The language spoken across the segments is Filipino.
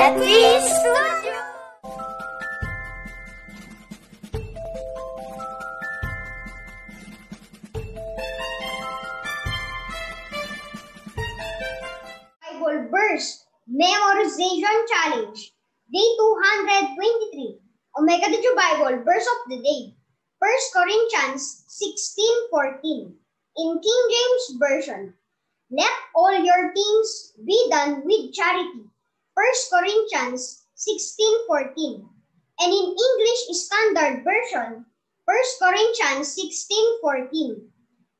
Three Studios! Bible verse, Memorization Challenge, Day 223. Omega Digi Bible verse of the day, 1 Corinthians 16:14. In King James Version, let all your things be done with charity, 1 Corinthians 16:14. And in English Standard Version, 1 Corinthians 16:14.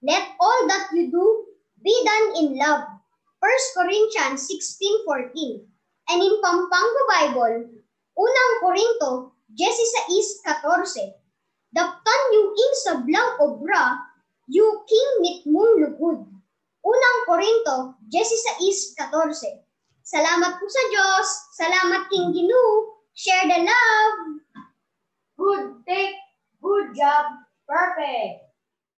Let all that you do be done in love, 1 Corinthians 16:14. And in Pampango Bible, Unang Korinto 16:14. Daptan yu ing sa blang obra, yu king mit mong lugod. Unang Korinto 16:14. Salamat po sa Diyos. Salamat King Ginoo. Share the love. Good take, good job, perfect.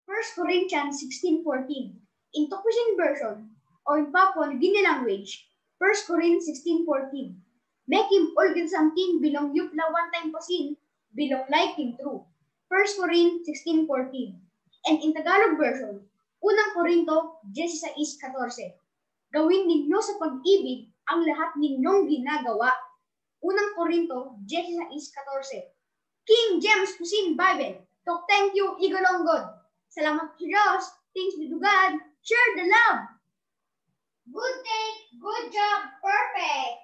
1 Corinthians 16:14. In Tok Pisin version, or in Papua New Guinea language, 1 Corinthians 16:14. Make him all good something belong yupla one time pasin, belong like him true. 1 Corinthians 16:14. And in Tagalog version, Unang Korinto 16:14. Gawin ninyo sa pag-ibig ang lahat ninyong ginagawa. Unang Korinto 16:14. King James Pisin Bible. Tok thank you, Igolonggod. Salamat sa Diyos. Thanks be to God. Share the love. Good take, good job, perfect.